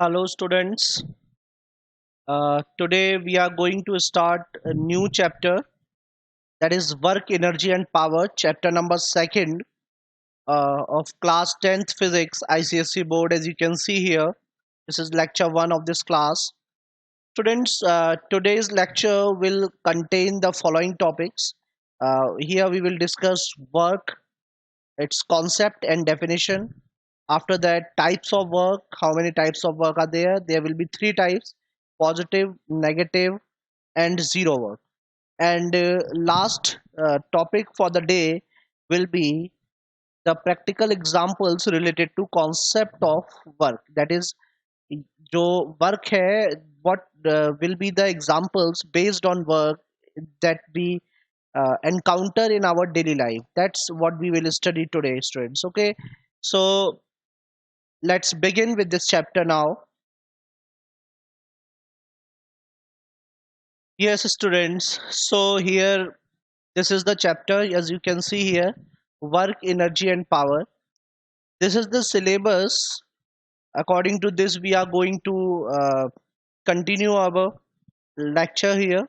Hello, students. Today we are going to start a new chapter, that is Work, Energy and Power, chapter number second of class 10th physics ICSE board. As you can see here, this is lecture one of this class. Students, today's lecture will contain the following topics. Here we will discuss work, its concept and definition. After that, types of work. How many types of work are there? There will be three types: positive, negative, and zero work. And last topic for the day will be the practical examples related to concept of work. That is, जो work है, what will be the examples based on work that we encounter in our daily life. That's what we will study today, students. Okay, so let's begin with this chapter now. Yes, students. So here, this is the chapter, as you can see here: work, energy, and power. This is the syllabus. According to this, we are going to continue our lecture here.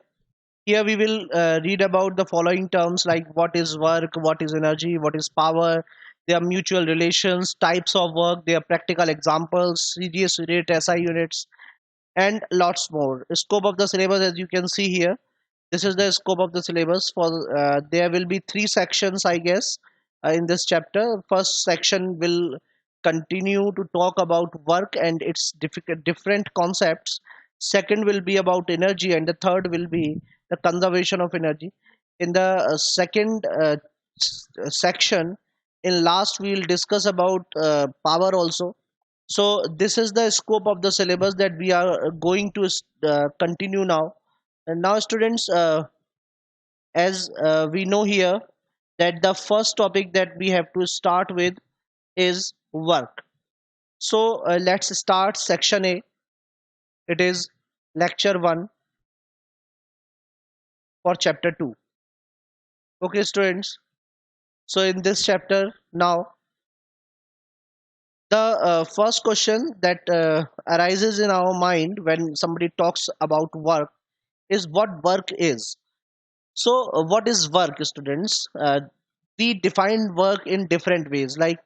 Here we will read about the following terms like what is work, what is energy, what is power, their mutual relations, types of work, their practical examples, CGS unit, SI units, and lots more. Scope of the syllabus, as you can see here, this is the scope of the syllabus. For there will be three sections, I guess, in this chapter. First section will continue to talk about work and its different concepts. Second will be about energy, and the third will be the conservation of energy. In the second section, in last we will discuss about power also. So this is the scope of the syllabus that we are going to continue now. And now, students, as we know here that the first topic that we have to start with is work. So let's start section A. It is lecture 1 for chapter 2. Okay, students. So in this chapter now, the first question that arises in our mind when somebody talks about work is what work is. So, what is work, students? We define work in different ways. Like,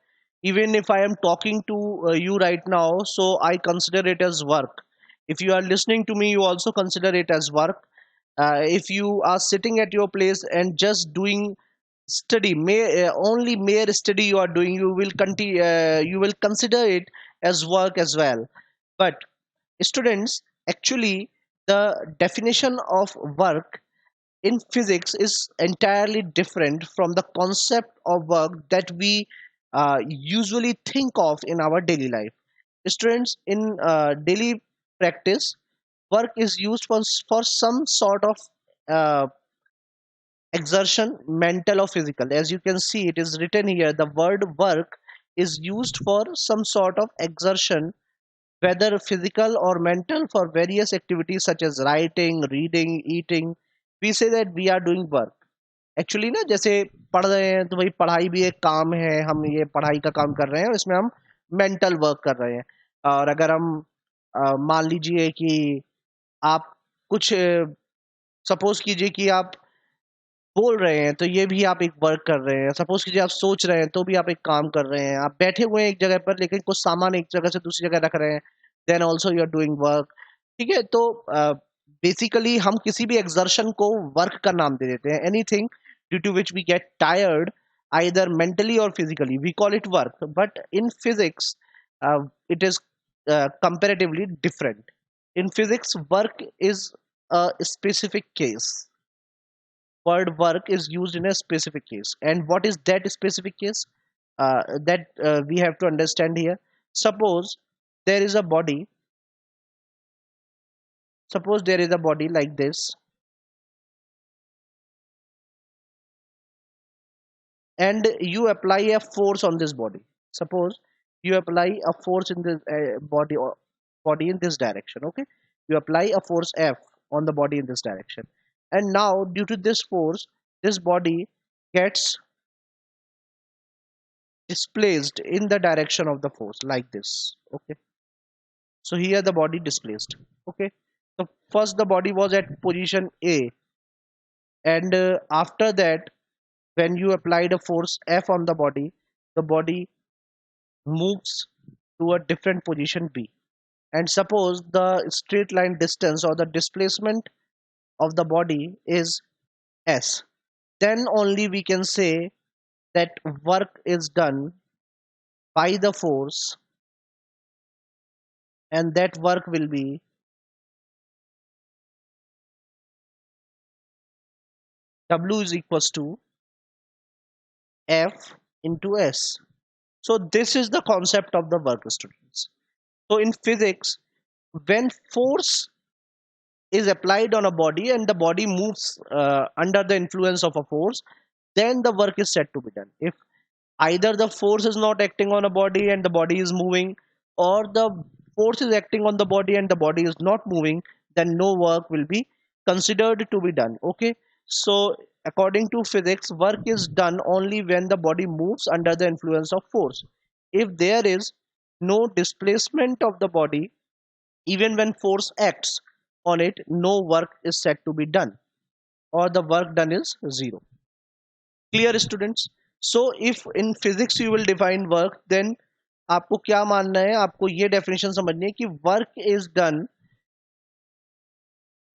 even if I am talking to you right now, so I consider it as work. If you are listening to me, you also consider it as work. If you are sitting at your place and just doing study, only mere study you are doing, you will continue. You will consider it as work as well. But students, actually, the definition of work in physics is entirely different from the concept of work that we usually think of in our daily life. Students, in daily practice, work is used for some sort of uh, exertion, mental or physical. As you can see, it is written here, the word work is used for some sort of exertion, whether physical or mental, for various activities such as writing, reading, eating. We say that we are doing work. Actually ना, जैसे पढ़ रहे हैं तो भाई पढ़ाई भी एक काम है, हम ये पढ़ाई का काम कर रहे हैं और इसमें हम मेंटल वर्क कर रहे हैं। और अगर हम मान लीजिए कि आप कुछ सपोज कीजिए कि आप बोल रहे हैं तो ये भी आप एक वर्क कर रहे हैं। सपोज कीजिए आप सोच रहे हैं तो भी आप एक काम कर रहे हैं। आप बैठे हुए हैं एक जगह पर लेकिन कुछ सामान एक जगह से दूसरी जगह रख रहे हैं, then also you are doing work. ठीक है, तो बेसिकली हम किसी भी एक्सर्शन को वर्क का नाम दे देते हैं। Anything due to which we get tired either mentally or physically, we call it work. But in physics, it is comparatively different. In physics, work is a specific case. Word work is used in a specific case. And what is that specific case? That we have to understand here. Suppose there is a body. Suppose there is a body like this, and you apply a force on this body. Suppose you apply a force in this body in this direction. Okay, you apply a force F on the body in this direction, and now due to this force, this body gets displaced in the direction of the force like this. Okay, So here the body displaced. Okay, so first the body was at position A, and after that, when you applied a force F on the body moves to a different position B. And suppose the straight line distance or the displacement of the body is S, then only we can say that work is done by the force, and that work will be W is equals to F into S. So this is the concept of the work, students. So in physics, when force is applied on a body and the body moves under the influence of a force, then the work is said to be done. If either the force is not acting on a body and the body is moving, or the force is acting on the body and the body is not moving, then no work will be considered to be done. Okay, so according to physics, work is done only when the body moves under the influence of force. If there is no displacement of the body, even when force acts on it, no work is said to be done, or the work done is zero. Clear, students? So if in physics you will define work, then आपको क्या मानना है, आपको ये definition समझनी है कि work is done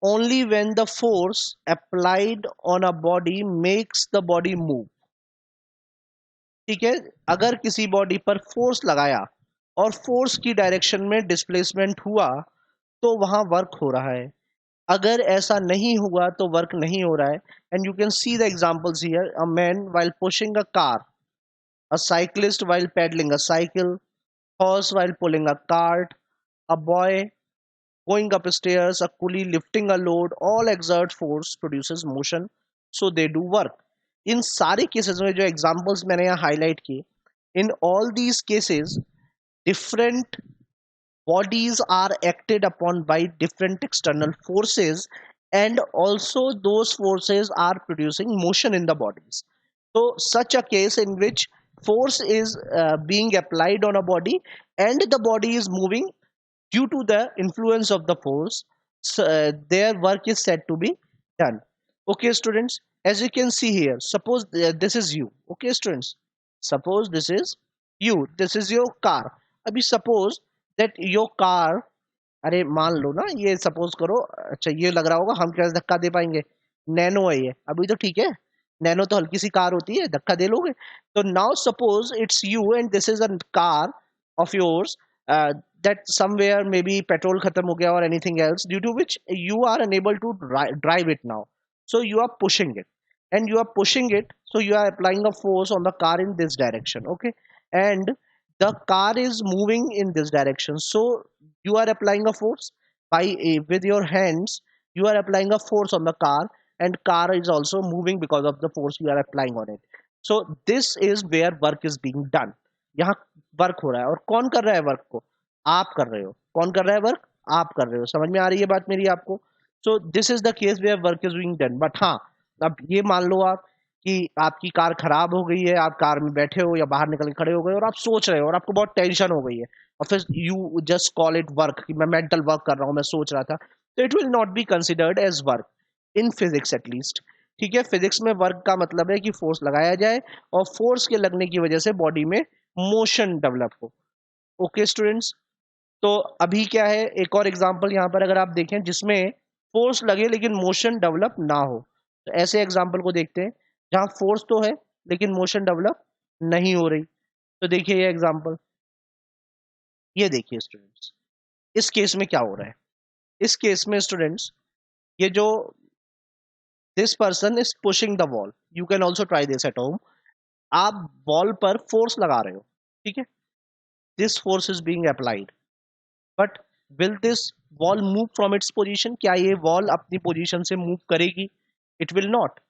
only when the force applied on a body makes the body move. ठीक है, अगर किसी बॉडी पर फोर्स लगाया और फोर्स की डायरेक्शन में डिस्प्लेसमेंट हुआ तो वहां वर्क हो रहा है. अगर ऐसा नहीं हुआ तो वर्क नहीं हो रहा है. And you can see the examples here. A man while pushing a car, a cyclist while pedaling a cycle, horse while pulling a cart, a boy going upstairs, a coolie lifting a load, all exert force produces motion, so they do work. इन सारे cases में जो examples मैंने यहाँ highlight किए, in all these cases different bodies are acted upon by different external forces, and also those forces are producing motion in the bodies. So such a case in which force is being applied on a body and the body is moving due to the influence of the force, so, their work is said to be done. Okay, students, as you can see here, suppose this is you. Okay, students, suppose this is you, this is your car. अभी suppose that your car, अरे मान लो ना, ये suppose करो. अच्छा, ये लग रहा होगा हम कैसे धक्का दे पाएंगे, नैनो है ये, अभी तो ठीक है, नैनो तो हल्की सी कार होती है, धक्का दे लोगे. तो now suppose it's you and this is a car of yours, that somewhere maybe petrol khatam ho gaya or anything else, due to which you are unable to drive it now. So you are pushing it, and you are pushing it, so you are applying a force on the car in this direction. Okay, and the car is moving in this direction, so you are applying a force by with your hands. You are applying a force on the car, and car is also moving because of the force you are applying on it. So this is where work is being done. यहाँ work हो रहा है, और कौन कर रहा है work को, आप कर रहे हो. कौन कर रहा है वर्क, आप कर रहे हो. समझ में आ रही है बात मेरी आपको? So this is the case where work is being done. But हाँ, अब ये मान लो आप कि आपकी कार खराब हो गई है, आप कार में बैठे हो या बाहर निकल के खड़े हो गए और आप सोच रहे हो और आपको बहुत टेंशन हो गई है, और फिर you just call it work कि मैं मेंटल वर्क कर रहा हूँ, मैं सोच रहा था. तो it will not be considered as work in physics at least. ठीक है, फिजिक्स में वर्क का मतलब है कि फोर्स लगाया जाए और फोर्स के लगने की वजह से बॉडी में मोशन डेवलप हो. ओके स्टूडेंट्स, तो अभी क्या है, एक और एग्जांपल यहाँ पर अगर आप देखें जिसमें फोर्स लगे लेकिन मोशन डेवलप ना हो, तो ऐसे एग्जांपल को देखते हैं जहाँ फोर्स तो है लेकिन मोशन डेवलप नहीं हो रही. तो देखिए ये एग्जांपल, ये देखिए स्टूडेंट्स, इस केस में क्या हो रहा है. इस केस में स्टूडेंट्स, ये जो this person is pushing the wall, you can also try this at home. आप वॉल पर फोर्स लगा रहे हो, ठीक है, this force is being applied, but will this wall move from its position, क्या ये वॉल अपनी पोजीशन से मूव करेगी? It will not.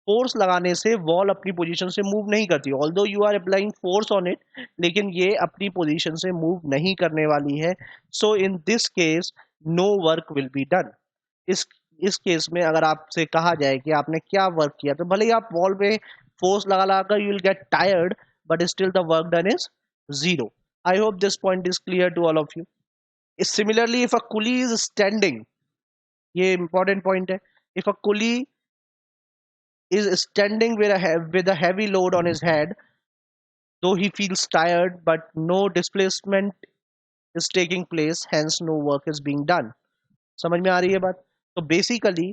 फोर्स लगाने से वॉल अपनी पोजीशन से मूव नहीं करती, although you are applying force on it, लेकिन ये अपनी पोजीशन से मूव नहीं करने वाली है. So in this case no work will be done. इस इस केस में अगर आपसे कहा जाए कि आपने क्या वर्क किया, तो भले ही आप वॉल पे फोर्स लगा लगा you will get tired, but still the work done is zero. I hope this point is clear to all of you. Similarly, if a coolie is standing, ये important point है. If a coolie is standing with a heavy load on his head, though he feels tired, but no displacement is taking place, hence no work is being done. समझ में आ रही है बात? तो basically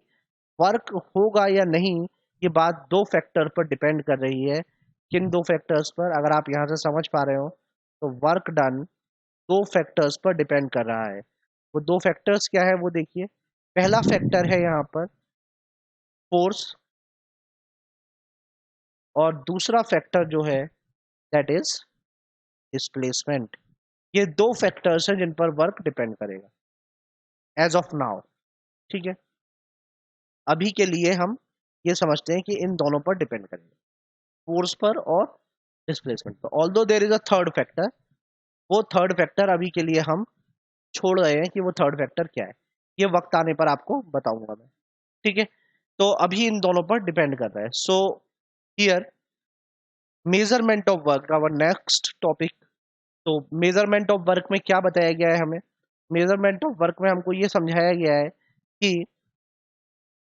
work होगा या नहीं, ये बात दो फैक्टर पर डिपेंड कर रही है. किन दो फैक्टर्स पर? अगर आप यहाँ से समझ पा रहे हो तो वर्क डन दो फैक्टर्स पर डिपेंड कर रहा है. वो दो फैक्टर्स क्या है वो देखिए. पहला फैक्टर है यहाँ पर फोर्स, और दूसरा फैक्टर जो है दैट इज डिस्प्लेसमेंट. ये दो फैक्टर्स हैं जिन पर वर्क डिपेंड करेगा एज ऑफ नाउ. ठीक है, अभी के लिए हम ये समझते हैं कि इन दोनों पर डिपेंड करेगा, फोर्स पर और डिस्प्लेसमेंट पर. Although there is a third factor, वो थर्ड फैक्टर अभी के लिए हम छोड़ रहे हैं कि वो थर्ड फैक्टर क्या है. ये वक्त आने पर आपको बताऊंगा मैं. ठीक है, तो अभी इन दोनों पर डिपेंड कर रहा है. So here measurement of work, our next topic. तो मेजरमेंट ऑफ वर्क में क्या बताया गया है हमें? मेजरमेंट ऑफ वर्क में हमको ये समझाया गया है कि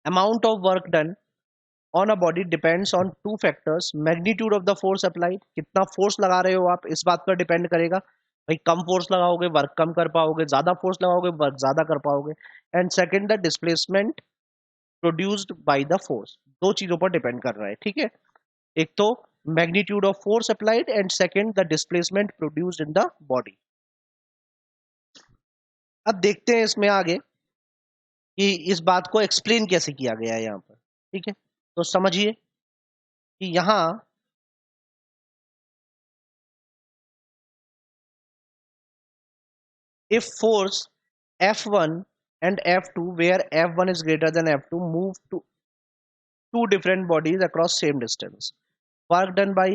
amount of work done on a body depends on two factors. Magnitude of the force applied, कितना फोर्स लगा रहे हो आप, इस बात पर डिपेंड करेगा. भाई कम फोर्स लगाओगे वर्क कम कर पाओगे, ज्यादा फोर्स लगाओगे वर्क ज्यादा कर पाओगे. And second the displacement produced by the force. दो चीजों पर डिपेंड कर रहा है. ठीक है, एक तो magnitude of force applied and second the displacement produced in the body. अब देखते हैं इसमें आगे कि इस बात को एक्सप्लेन कैसे किया गया है यहाँ पर. ठीक है, तो समझिए कि यहाँ if force F1 and F2 where F1 is greater than F2 move to two different bodies across same distance, work done by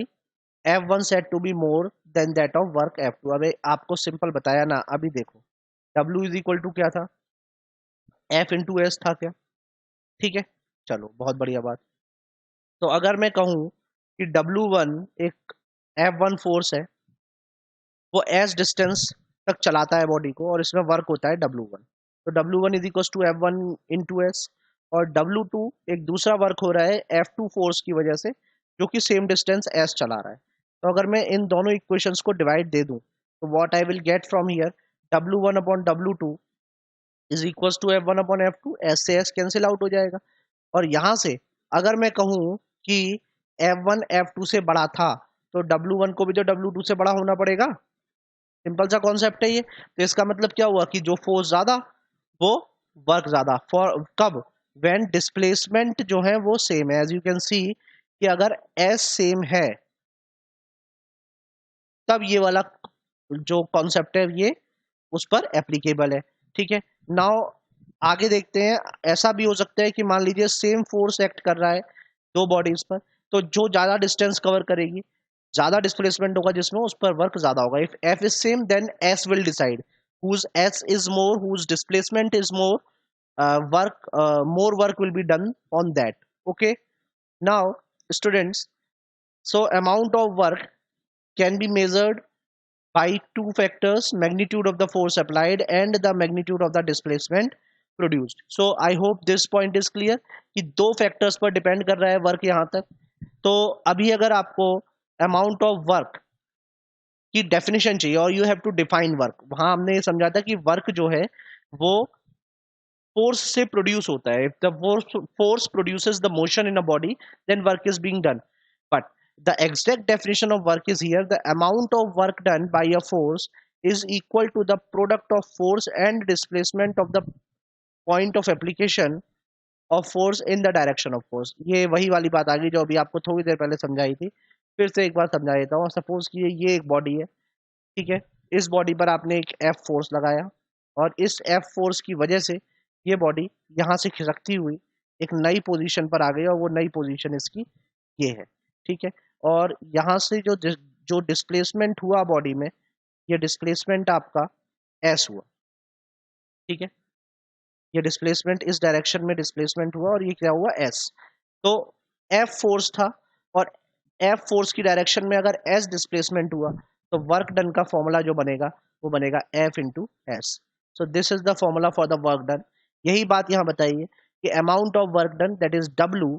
F1 said to be more than that of work F2. अबे आपको simple बताया ना. अभी देखो W is equal to क्या था, F into S था क्या. ठीक है, चलो बहुत बढ़िया बात. तो अगर मैं कहूँ कि W1 एक F1 फोर्स है, वो एस डिस्टेंस तक चलाता है बॉडी को और इसमें वर्क होता है W1. तो W1 is equal to F1 into S, और W2 एक दूसरा वर्क हो रहा है F2 फोर्स की वजह से जो कि सेम डिस्टेंस S चला रहा है. तो अगर मैं इन दोनों इक्वेशंस को डिवाइड दे दूं तो what I will get from here, W1 upon W2 is equal to F1 upon F2. S से S कैंसिल आउट हो जाएगा. और यहाँ से अगर मैं कहूँ कि F1 F2 से बड़ा था तो W1 को भी तो W2 से बड़ा होना पड़ेगा. सिंपल सा कॉन्सेप्ट है ये. तो इसका मतलब क्या हुआ कि जो फोर्स ज्यादा वो वर्क ज्यादा. फॉर कब? व्हेन डिस्प्लेसमेंट जो है वो सेम है. एज यू कैन सी कि अगर एस सेम है तब ये वाला जो कॉन्सेप्ट है ये उस पर एप्लीकेबल है. ठीक है, नाउ आगे देखते हैं. ऐसा भी हो सकता है कि मान लीजिए सेम फोर्स एक्ट कर रहा है दो बॉडीज पर, तो जो ज्यादा डिस्टेंस कवर करेगी ज्यादा डिस्प्लेसमेंट होगा जिसमें उस पर वर्क ज्यादा होगा. If F is same then S will decide whose s is more, whose displacement is more, more work will be done on that. Okay, now students, so amount of work can be measured by two factors, magnitude of the force applied and the magnitude of the displacement produced. So I hope this point is clear कि दो factors पर depend कर रहा है work यहाँ तक. तो अभी अगर आपको amount of work की डेफिनेशन चाहिए और you have to define work, वहां हमने ये समझा था कि वर्क जो है वो फोर्स से प्रोड्यूस होता है. If the force produces the motion in a body then work is being done. But the exact definition of work is here, the amount of work done by a force is equal to the product of force and displacement of the point of application of force in the direction of force. ये वही वाली बात आ गई जो अभी आपको थोड़ी देर पहले समझाई थी. फिर से एक बार समझा देता हूँ. सपोज कि ये एक बॉडी है. ठीक है, इस बॉडी पर आपने एक एफ फोर्स लगाया और इस एफ फोर्स की वजह से ये बॉडी यहाँ से खिसकती हुई एक नई पोजीशन पर आ गई और वो नई पोजीशन इसकी ये है. ठीक है, और यहाँ से जो डिस्प्लेसमेंट हुआ बॉडी में, ये डिस्प्लेसमेंट आपका एस हुआ. ठीक है, ये डिस्प्लेसमेंट इस डायरेक्शन में डिस्प्लेसमेंट हुआ और ये क्या हुआ एस. तो एफ फोर्स था और एफ फोर्स की डायरेक्शन में अगर एस डिस्प्लेसमेंट हुआ तो वर्क डन का फॉर्मूला जो बनेगा वो बनेगा F into S. So this is the formula for the work done. यही बात यहाँ बताइए कि amount of work done that is W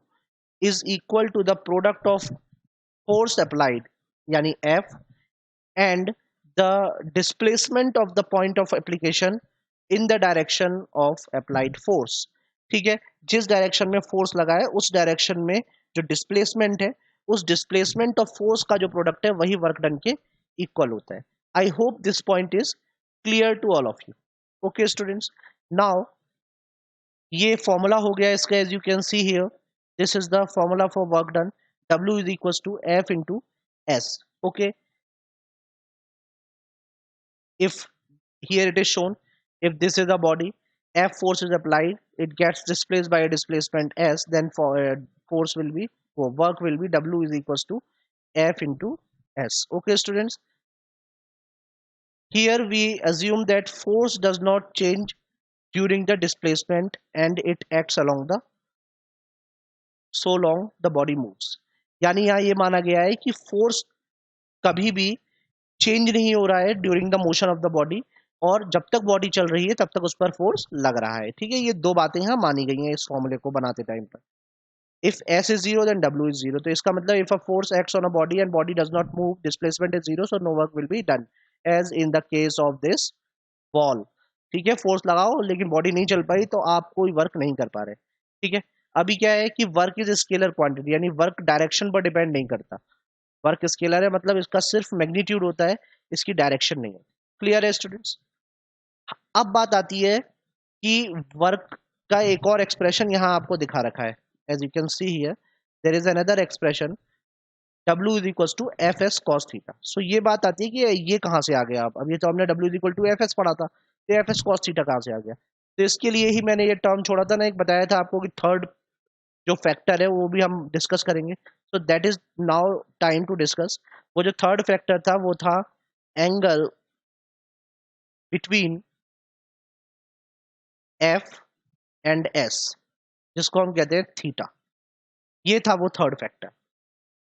is equal to the product of force applied यानी F and the displacement of the point of application in the direction of applied force। ठीक है, जिस direction में force लगा है उस direction में जो डिस्प्लेसमेंट है, उस डिस्प्लेसमेंट ऑफ फोर्स का जो प्रोडक्ट है वही वर्क डन के इक्वल होता है। I hope this point is clear to all of you. Okay students, now ये फॉर्मूला हो गया इसका, as you can see here this is the formula for work done. W is equals to F into S। Okay, if here it is shown, if this is a body, F force is applied, it gets displaced by a displacement S, then for force will be, or work will be W is equals to F into S। Okay students, here we assume that force does not change during the displacement and it acts along the so long the body moves। यानी यहाँ ये माना गया है कि force कभी भी change नहीं हो रहा है during the motion of the body, और जब तक बॉडी चल रही है तब तक उस पर फोर्स लग रहा है। ठीक है, ये दो बातें यहाँ मानी गई हैं इस फॉर्मूले को बनाते टाइम पर। If S is zero then W is zero, तो इसका मतलब if a force acts on a body and body does not move, displacement is zero, so no work will be done, as in the case of this ball. ठीक है, force लगाओ लेकिन body नहीं चल पाई तो आप कोई वर्क नहीं कर पा रहे। ठीक है, अभी क्या है कि वर्क इज स्केलर क्वांटिटी, यानी वर्क डायरेक्शन पर डिपेंड नहीं करता। वर्क स्केलर है मतलब इसका सिर्फ मैग्नीट्यूड होता है, इसकी डायरेक्शन नहीं होती। क्लियर है स्टूडेंट्स? अब बात आती है कि वर्क का एक और एक्सप्रेशन यहाँ आपको दिखा रखा है, as you can see here there is another expression W is equal to F S cos theta. So ये बात आती है कि ये कहाँ से आ गया? अब ये तो हमने W is equal to F S पढ़ा था, तो एफ एस कॉस थीटा कहाँ से आ गया? तो इसके लिए ही मैंने ये टर्म छोड़ा था ना, एक बताया था आपको कि थर्ड जो फैक्टर है वो भी हम डिस्कस करेंगे। So that is now time to discuss. वो जो थर्ड फैक्टर था वो था angle between F and S, जिसको हम कहते हैं थीटा। ये था वो थर्ड फैक्टर।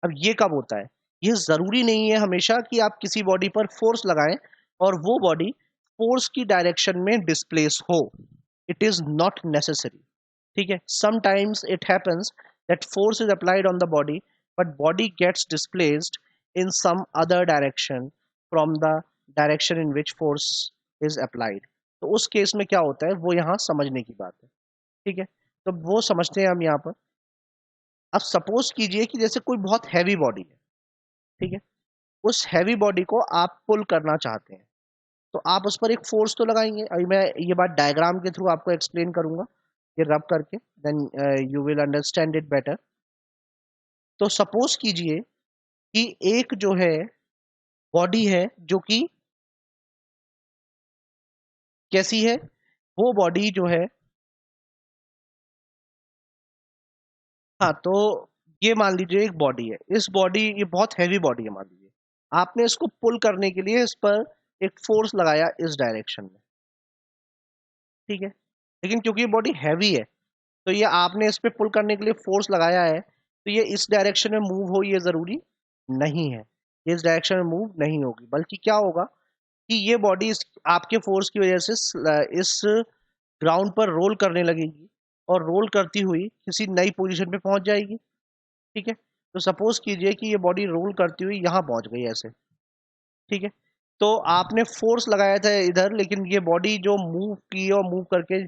अब ये कब होता है? ये जरूरी नहीं है हमेशा कि आप किसी बॉडी पर फोर्स लगाएं और वो बॉडी फोर्स की डायरेक्शन में डिस्प्लेस हो। It is not necessary. ठीक है, sometimes it happens that force is applied on the body but body gets displaced in some other direction from the direction in which force is applied. तो उस case में क्या होता है वो यहाँ समझने की बात है। ठीक है, तो वो समझते हैं हम यहाँ पर। अब सपोज कीजिए कि जैसे कोई बहुत हैवी बॉडी है, ठीक है, उस हैवी बॉडी को आप पुल करना चाहते हैं, तो आप उस पर एक फोर्स तो लगाएंगे। अभी मैं ये बात डायग्राम के थ्रू आपको एक्सप्लेन करूंगा, ये रब करके, then you will understand it better. तो सपोज कीजिए कि एक जो है बॉडी है जो कि कैसी है, वो बॉडी जो है, हाँ तो ये मान लीजिए एक बॉडी है, इस बॉडी, ये बहुत हैवी बॉडी है मान लीजिए, आपने इसको पुल करने के लिए इस पर एक फोर्स लगाया इस डायरेक्शन में। ठीक है, लेकिन क्योंकि ये बॉडी हैवी है तो ये आपने इस पे पुल करने के लिए फोर्स लगाया है, तो ये इस डायरेक्शन में मूव हो ये जरूरी नहीं है। ये इस डायरेक्शन में मूव नहीं होगी, बल्कि क्या होगा कि ये बॉडी इस आपके फोर्स की वजह से इस ग्राउंड पर रोल करने लगेगी और रोल करती हुई किसी नई पोजीशन पे पहुंच जाएगी। ठीक है, तो सपोज कीजिए कि ये बॉडी रोल करती हुई यहाँ पहुंच गई ऐसे। ठीक है, तो आपने फोर्स लगाया था इधर, लेकिन ये बॉडी जो मूव की और मूव करके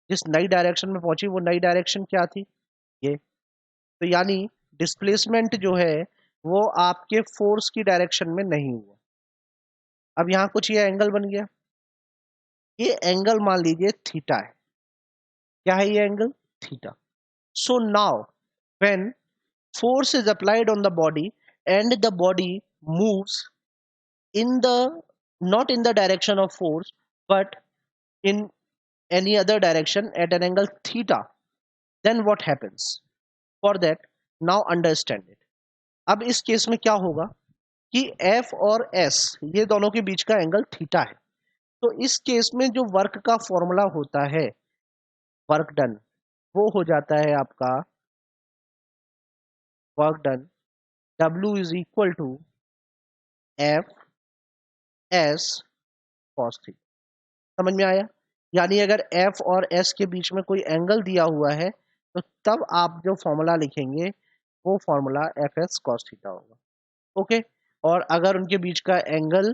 जिस नई डायरेक्शन में पहुंची वो नई डायरेक्शन क्या थी? ये। तो यानी डिस्प्लेसमेंट जो है वो आपके फोर्स की डायरेक्शन में नहीं हुआ। अब यहाँ कुछ ये एंगल बन गया, ये एंगल मान लीजिए थीटा है। क्या है ये angle? Theta. So now when force is applied on the body and the body moves in the, not in the direction of force, but in any other direction at an angle theta, then what happens? For that, now understand it। अब इस case में क्या होगा कि F और S ये दोनों के बीच का एंगल थीटा है। तो इस केस में जो वर्क का फॉर्मूला होता है, वर्क डन, वो हो जाता है आपका work done W is equal to F S cos theta. समझ में आया? यानी अगर एफ और एस के बीच में कोई एंगल दिया हुआ है तो तब आप जो फॉर्मूला लिखेंगे वो formula F S cos theta होगा। ओके, और अगर उनके बीच का एंगल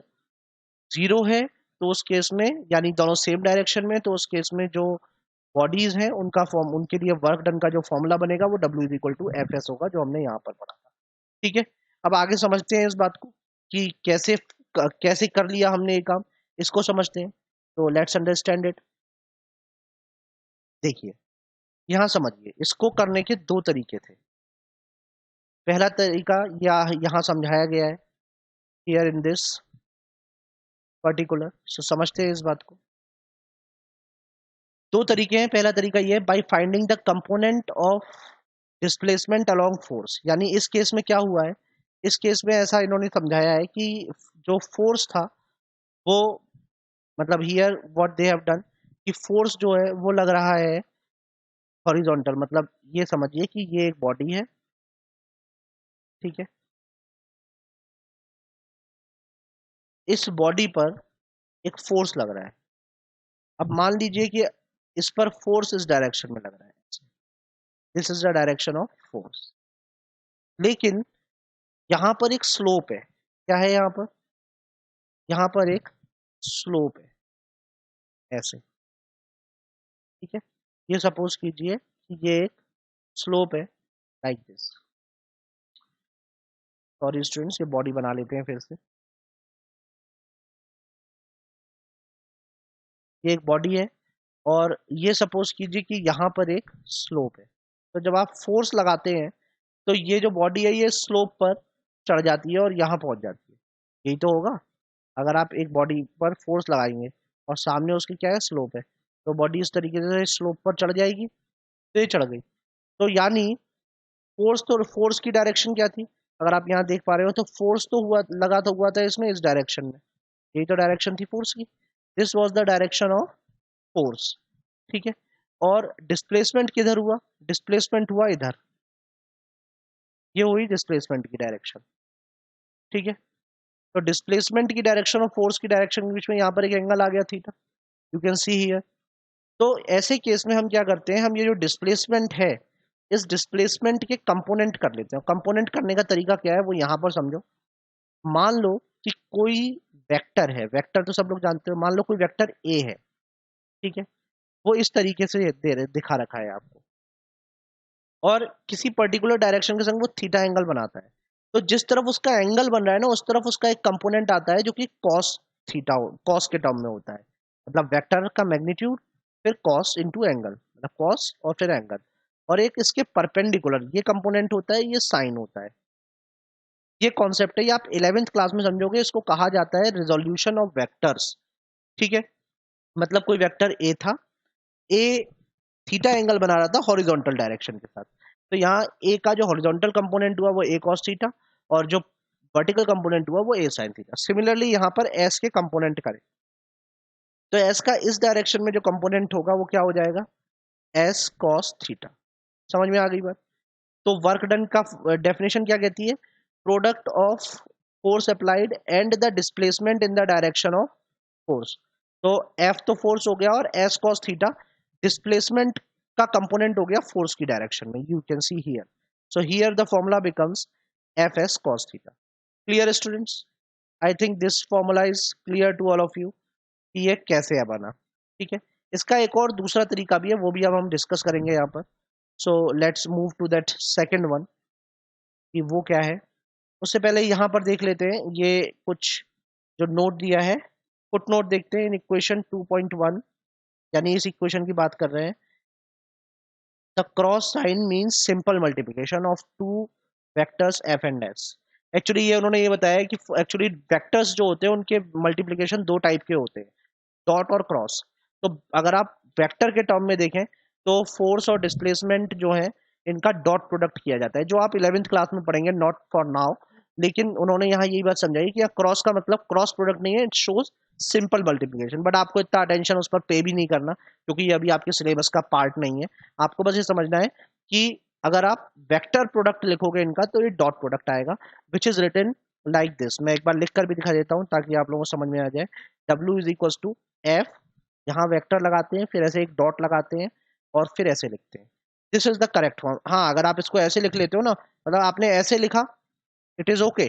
जीरो है तो उस केस में, यानी दोनों सेम डायरेक्शन में, तो उस केस में जो बॉडीज हैं उनका फॉर्म, उनके लिए वर्क डन का जो फॉर्मूला बनेगा वो W is equal to F S होगा, जो हमने यहाँ पर पढ़ा था। ठीक है, अब आगे समझते हैं इस बात को कि कैसे कैसे कर लिया हमने ये काम, इसको समझते हैं। तो लेट्स अंडरस्टैंड इट। देखिए, यहाँ समझिए, इसको करने के दो तरीके थे। पहला तरीका या यहाँ समझाया गया है हियर इन दिस पर्टिकुलर, सो समझते हैं इस बात को। दो तरीके हैं। पहला तरीका ये है, by finding the component of displacement along force. यानी इस केस में क्या हुआ है, इस केस में ऐसा इन्होंने समझाया है कि जो फोर्स था वो, मतलब here what they have done, कि फोर्स जो है वो लग रहा है हॉरिजॉन्टल। मतलब ये समझिए कि ये एक बॉडी है, ठीक है, इस बॉडी पर एक फोर्स लग रहा है। अब मान लीजिए कि इस पर फोर्स इस डायरेक्शन में लग रहा है, this is the direction of force, लेकिन यहाँ पर एक स्लोप है। क्या है यहाँ पर? यहाँ पर एक स्लोप है, ऐसे, ठीक है। ये सपोज कीजिए कि ये एक स्लोप है, लाइक दिस। सॉरी स्टूडेंट्स, ये बॉडी बना लेते हैं फिर से। ये एक बॉडी है और ये सपोज कीजिए कि यहाँ पर एक स्लोप है। तो जब आप फोर्स लगाते हैं तो ये जो बॉडी है ये स्लोप पर चढ़ जाती है और यहाँ पहुंच जाती है। यही तो होगा। अगर आप एक बॉडी पर फोर्स लगाएंगे और सामने उसकी क्या है, स्लोप है, तो बॉडी इस तरीके से स्लोप पर चढ़ जाएगी। तो ये चढ़ गई, तो यानी फोर्स की डायरेक्शन क्या थी? अगर आप यहाँ देख पा रहे हो तो फोर्स तो हुआ था इसमें, इस डायरेक्शन में। यही तो डायरेक्शन थी फोर्स की। This was the direction of force, ठीक है। और डिस्प्लेसमेंट किधर हुआ? डिस्प्लेसमेंट हुआ इधर, ये हुई डिस्प्लेसमेंट की डायरेक्शन, ठीक है। तो डिस्प्लेसमेंट की डायरेक्शन और फोर्स की डायरेक्शन के बीच में यहाँ पर एक एंगल आ गया theta, you can see here. तो ऐसे केस में हम क्या करते हैं, हम ये जो डिस्प्लेसमेंट है इस डिस्प्लेसमेंट के कंपोनेंट कर लेते हैं। कंपोनेंट करने का तरीका क्या है वो यहाँ पर समझो। मान लो कि कोई वेक्टर है, वेक्टर तो सब लोग जानते हो, मान लो कोई वेक्टर ए है, ठीक है। वो इस तरीके से दिखा रखा है आपको, और किसी पर्टिकुलर डायरेक्शन के संग वो थीटा एंगल बनाता है। तो जिस तरफ उसका एंगल बन रहा है ना, उस तरफ उसका एक कंपोनेंट आता है जो कि कॉस थीटा, कॉस के टर्म में होता है। मतलब वेक्टर का मैग्नीट्यूड फिर कॉस इंटू एंगल, मतलब कॉस और फिर एंगल, और एक इसके परपेंडिकुलर ये कंपोनेंट होता है, ये साइन होता है। ये कॉन्सेप्ट है, ये आप 11th क्लास में समझोगे। इसको कहा जाता है रिजोल्यूशन ऑफ वेक्टर्स, ठीक है। मतलब कोई वेक्टर ए था, ए थीटा एंगल बना रहा था हॉरिजॉन्टल डायरेक्शन के साथ। तो यहाँ ए का जो हॉरिजॉन्टल कंपोनेंट हुआ वो ए कॉस थीटा, और जो वर्टिकल कंपोनेंट हुआ वो ए साइन थीटा। सिमिलरली यहाँ पर एस के कंपोनेंट करें तो एस का इस डायरेक्शन में जो कंपोनेंट होगा वो क्या हो जाएगा, एस कॉस थीटा। समझ में आ गई बात? तो वर्क डन का डेफिनेशन क्या कहती है, product of force applied and the displacement in the direction of force. तो एफ तो फोर्स हो गया और एस कॉस थीटा डिस्प्लेसमेंट का कंपोनेंट हो गया फोर्स की डायरेक्शन में, you can see here. So here the formula becomes F S cos theta. Clear students? I think this formula is clear to all of you कि ये कैसे है बना, ठीक है। इसका एक और दूसरा तरीका भी है, वो भी अब हम डिस्कस करेंगे यहाँ पर। So let's move to that second one, कि वो क्या है। उससे पहले यहाँ पर देख लेते हैं ये कुछ जो नोट दिया है, फुट नोट देखते हैं। इन इक्वेशन 2.1, यानी इस इक्वेशन की बात कर रहे हैं, the cross sign means simple multiplication of two vectors F and S. Actually ये उन्होंने ये बताया कि एक्चुअली वेक्टर्स जो होते हैं उनके मल्टीप्लिकेशन दो टाइप के होते हैं, डॉट और क्रॉस। तो अगर आप वेक्टर के टर्म में देखें तो फोर्स और डिस्प्लेसमेंट जो है इनका डॉट प्रोडक्ट किया जाता है, जो आप 11th क्लास में पढ़ेंगे, नॉट फॉर नाउ। लेकिन उन्होंने यहाँ यही बात समझाई कि क्रॉस का मतलब क्रॉस प्रोडक्ट नहीं है, it shows simple multiplication. But आपको इतना अटेंशन उस पर पे भी नहीं करना, क्योंकि ये अभी आपके सिलेबस का पार्ट नहीं है। आपको बस ये समझना है कि अगर आप वेक्टर प्रोडक्ट लिखोगे इनका तो ये डॉट प्रोडक्ट आएगा, which is written like this. मैं एक बार लिख कर भी दिखा देता हूँ ताकि आप लोगों को समझ में आ जाए। W is equal to F यहाँ वेक्टर लगाते हैं, फिर ऐसे एक डॉट लगाते हैं और फिर ऐसे लिखते हैं। This is the correct form. हाँ, अगर आप इसको ऐसे लिख लेते हो ना, मतलब आपने ऐसे लिखा, इट इज ओके।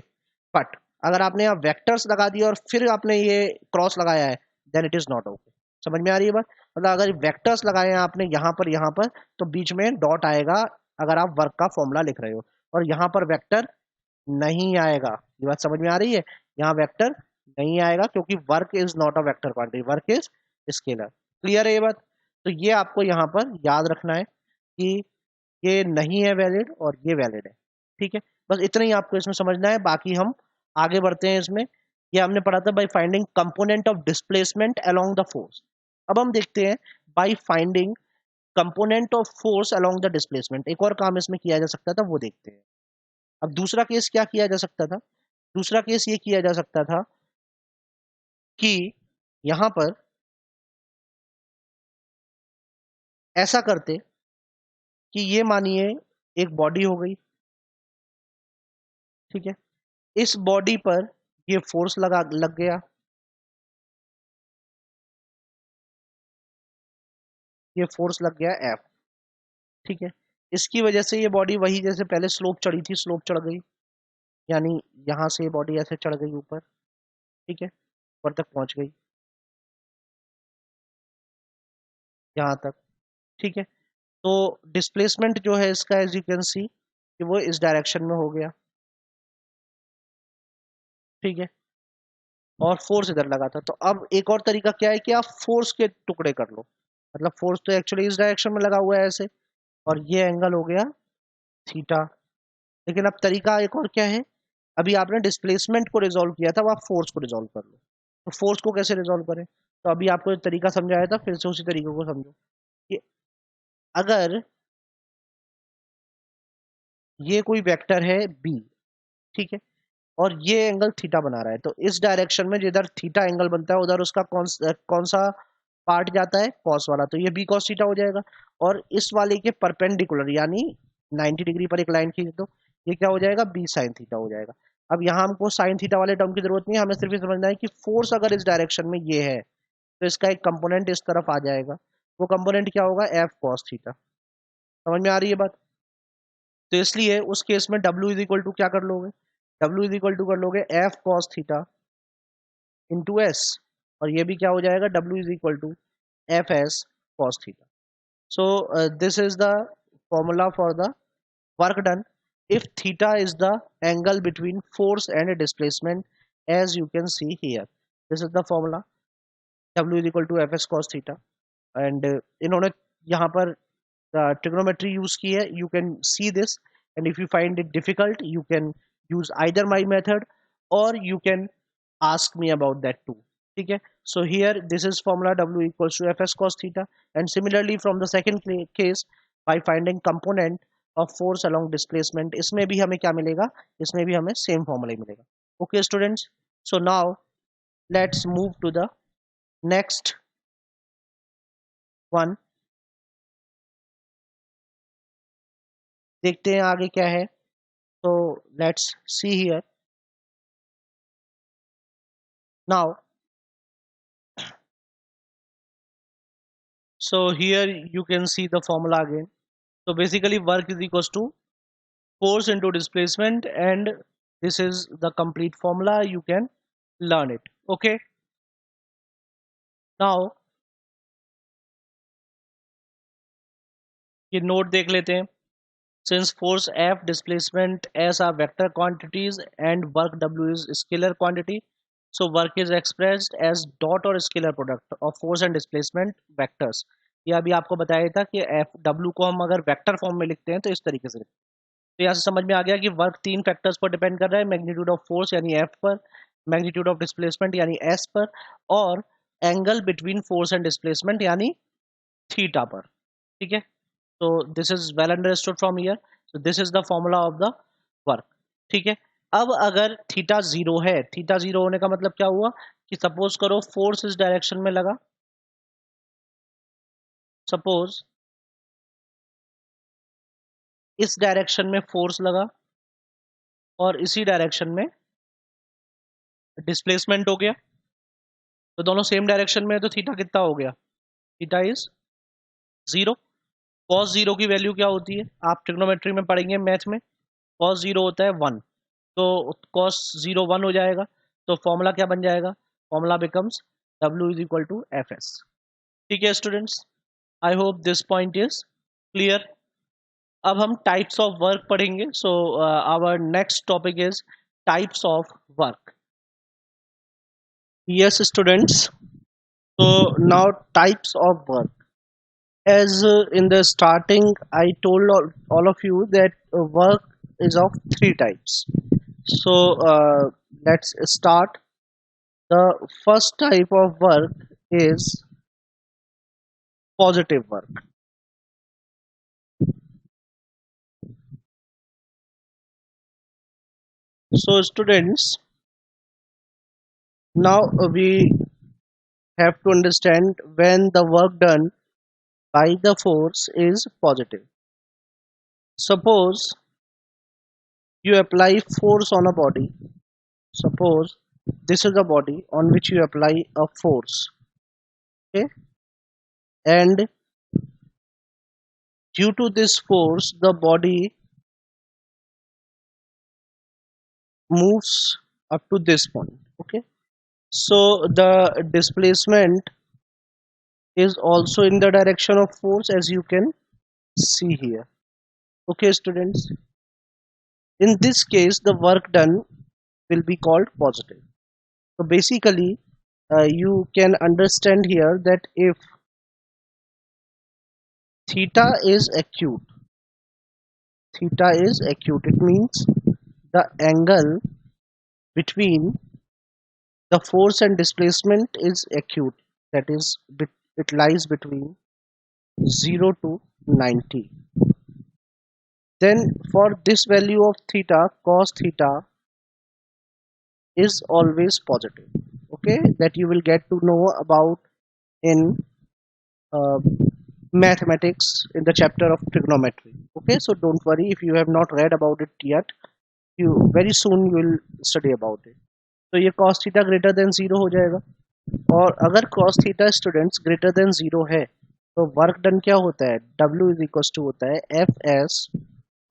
बट अगर आपने यहाँ वेक्टर्स लगा दिया और फिर आपने ये क्रॉस लगाया है, then it is not okay. समझ में आ रही है बात? मतलब अगर वेक्टर्स लगाए हैं आपने यहाँ पर तो बीच में डॉट आएगा अगर आप वर्क का फॉर्मूला लिख रहे हो, और यहाँ पर वेक्टर नहीं आएगा। ये बात समझ में आ रही है? यहाँ वेक्टर नहीं आएगा क्योंकि work is not a vector quantity, work is scalar. Clear है ये बात? तो ये आपको यहाँ पर याद रखना है कि ये नहीं है वैलिड और ये वैलिड है। ठीक है, बस इतना ही आपको इसमें समझना है, बाकी हम आगे बढ़ते हैं इसमें। ये हमने पढ़ा था by finding component of displacement along the force. अब हम देखते हैं by finding component of force along the displacement, एक और काम इसमें किया जा सकता था, वो देखते हैं। अब दूसरा केस क्या किया जा सकता था? दूसरा केस ये किया जा सकता था कि यहां पर ऐसा करते कि ये मानिए एक बॉडी हो गई, ठीक है, इस बॉडी पर ये फोर्स लग गया, ये फोर्स लग गया एफ। ठीक है, इसकी वजह से ये बॉडी वही जैसे पहले स्लोप चढ़ी थी, स्लोप चढ़ गई, यानी यहां से ये बॉडी ऐसे चढ़ गई ऊपर। ठीक है, ऊपर तक पहुंच गई, यहां तक। ठीक है, तो डिस्प्लेसमेंट जो है इसका, एज यू कैन सी, कि वो इस डायरेक्शन में हो गया। ठीक है, और फोर्स इधर लगा था। तो अब एक और तरीका क्या है कि आप फोर्स के टुकड़े कर लो। मतलब फोर्स तो एक्चुअली इस डायरेक्शन में लगा हुआ है ऐसे, और ये एंगल हो गया थीटा। लेकिन अब तरीका एक और क्या है, अभी आपने डिस्प्लेसमेंट को रिजोल्व किया था, अब आप फोर्स को रिजोल्व कर लो। तो फोर्स को कैसे रिजोल्व करें? तो अभी आपको एक तरीका समझाया था, फिर से उसी तरीके को समझो कि अगर ये कोई वेक्टर है बी, ठीक है, और ये एंगल थीटा बना रहा है, तो इस डायरेक्शन में जिधर थीटा एंगल बनता है उधर उसका कौन सा पार्ट जाता है? कॉस वाला, तो ये बी कॉस थीटा हो जाएगा। और इस वाले के परपेंडिकुलर यानी 90 डिग्री पर एक लाइन खींच दो, ये क्या हो जाएगा? बी साइन थीटा हो जाएगा। अब यहाँ हमको साइन थीटा वाले टर्म की जरूरत नहीं है, हमें सिर्फ ये समझना है कि फोर्स अगर इस डायरेक्शन में ये है तो इसका एक कंपोनेंट इस तरफ आ जाएगा। वो कंपोनेंट क्या होगा? F cos theta. समझ में आ रही है बात? तो इसलिए उस केस में W इज इक्वल टू क्या कर लोगे? W इज इक्वल टू कर लोगे F cos theta into S, और ये भी क्या हो जाएगा? W is equal to F S cos theta. So this is the formula for the work done if theta is the angle between force and displacement, as you can see here. This is the formula, W is equal to fs cos theta, and इन्होंने यहाँ पर trigonometry use की है. You can see this, and if you find it difficult, you can use either my method or you can ask me about that too. ठीक है, so here this is formula W equals to fs cos theta, and similarly from the second case by finding component of force along displacement, इसमें भी हमें क्या मिलेगा? इसमें भी हमें same formula ही मिलेगा. Okay students, so now let's move to the next one. देखते हैं आगे क्या है. So let's see here. Now, so here you can see the formula again. So basically work is equals to force into displacement, and this is the complete formula. You can learn it. Okay, now ये note देख लेते हैं. Since force F, displacement S are vector quantities and work W is scalar quantity, so work is expressed as dot or scalar product of force and displacement vectors. ये अभी आपको बताया था कि F W को हम अगर वेक्टर फॉर्म में लिखते हैं तो इस तरीके से लिखते हैं. तो यहाँ से समझ में आ गया कि वर्क तीन फैक्टर्स पर डिपेंड कर रहा है: मैग्नीट्यूड ऑफ फोर्स यानी एफ पर, मैग्नीट्यूड ऑफ डिस्प्लेसमेंट यानी एस पर, और angle between force and displacement यानी थीटा पर. ठीक है, तो this is well understood from here. So this is the formula of the work. ठीक है, अब अगर थीटा जीरो है, थीटा जीरो होने का मतलब क्या हुआ कि सपोज करो फोर्स इस डायरेक्शन में लगा, सपोज इस डायरेक्शन में फोर्स लगा और इसी डायरेक्शन में डिस्प्लेसमेंट हो गया, तो दोनों सेम डायरेक्शन में है, तो थीटा कितना हो गया? Theta is 0। कॉस 0 की वैल्यू क्या होती है, आप ट्रिग्नोमेट्री में पढ़ेंगे मैथ में, कॉस 0 होता है 1। तो कॉस 0 1 हो जाएगा, तो फॉर्मूला क्या बन जाएगा, formula becomes W is equal to F S. ठीक है students, I hope this point is clear. अब हम टाइप्स ऑफ वर्क पढ़ेंगे। So our next topic is types of work. Yes students, so now types of work. As in the starting I told all of you that work is of three types. So let's start. The first type of work is positive work. So students, now we have to understand when the work done by the force is positive. Suppose you apply force on a body. Suppose this is a body on which you apply a force. Okay, and due to this force the body moves up to this point. Okay, so the displacement is also in the direction of force, as you can see here. Okay students, in this case the work done will be called positive. So basically you can understand here that if theta is acute, it means the angle between the force and displacement is acute, that is it lies between 0 to 90. Then for this value of theta, cos theta is always positive. Okay, that you will get to know about in uh, mathematics in the chapter of trigonometry. Okay, so don't worry if you have not read about it yet, you very soon you will study about it. तो ये cos theta greater than 0 हो जाएगा, और अगर cos theta students greater than 0 है तो work done क्या होता है, W इज इक्वल टू होता है F S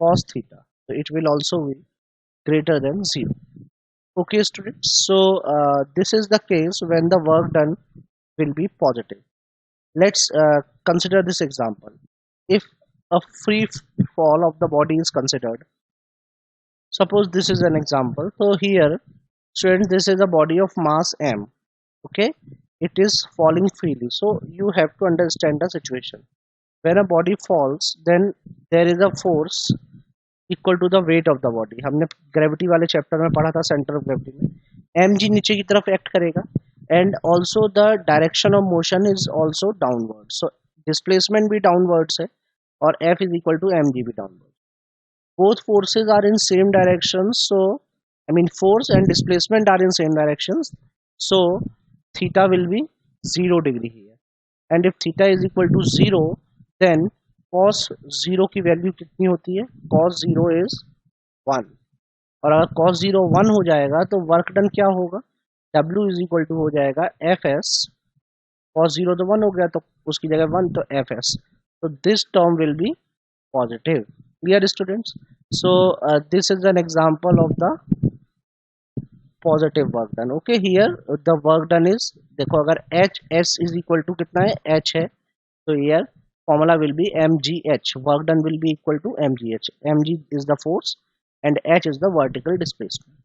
cos theta, so it will also be greater than 0. Okay students, so this is the case when the work done will be positive. Let's consider this example. If a free fall of the body is considered, suppose this is an example. So here students, this is a body of mass m. Okay, it is falling freely, so you have to understand the situation. When a body falls, then there is a force equal to the weight of the body. हमने gravity वाले chapter में पढ़ा था, centre of gravity में M G नीचे की तरफ act करेगा, and also the direction of motion is also downward, so displacement भी डाउनवर्ड्स है और F is equal to M G भी downward. both forces are in same direction, so I mean force and displacement are in same directions, so theta will be 0 degree here, and if theta is equal to 0, then cos 0 की value कितनी होती है, cos 0 is 1, और अगर cos 0 1 हो जाएगा तो work done क्या होगा, W इज इक्वल टू हो जाएगा एफ एस, cos 0 तो 1 हो गया तो उसकी जगह 1, तो एफ एस, तो this term will be positive. Clear students? So this is an example of the positive work done. Okay, here the work done is, देखो अगर H S is equal to कितना है, एच है, तो here formula will be mgh, work done will be equal to mgh. mg is the force and h is the vertical displacement.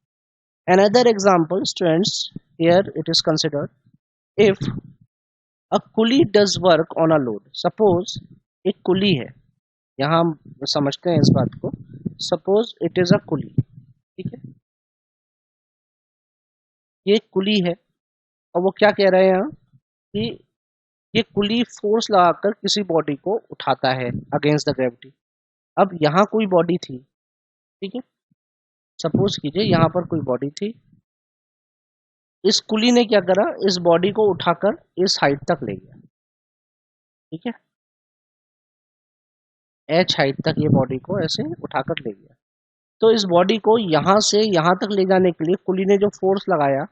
Another example students, here it is considered if a pulley does work on a load. Suppose एक कुली है, यहाँ हम समझते हैं इस बात को, suppose it is a कुली, ठीक है, ये कुली है और वो क्या कह रहे हैं यहाँ कि ये कुली फोर्स लगाकर किसी बॉडी को उठाता है अगेंस्ट द ग्रेविटी। अब यहाँ कोई बॉडी थी, ठीक है, सपोज कीजिए यहाँ पर कोई बॉडी थी, इस कुली ने क्या करा, इस बॉडी को उठाकर इस हाइट तक ले गया, ठीक है, एच हाइट तक ये बॉडी को ऐसे उठाकर ले गया। तो इस बॉडी को यहाँ से यहाँ तक ले जाने के लिए कुली ने जो फोर्स लगाया,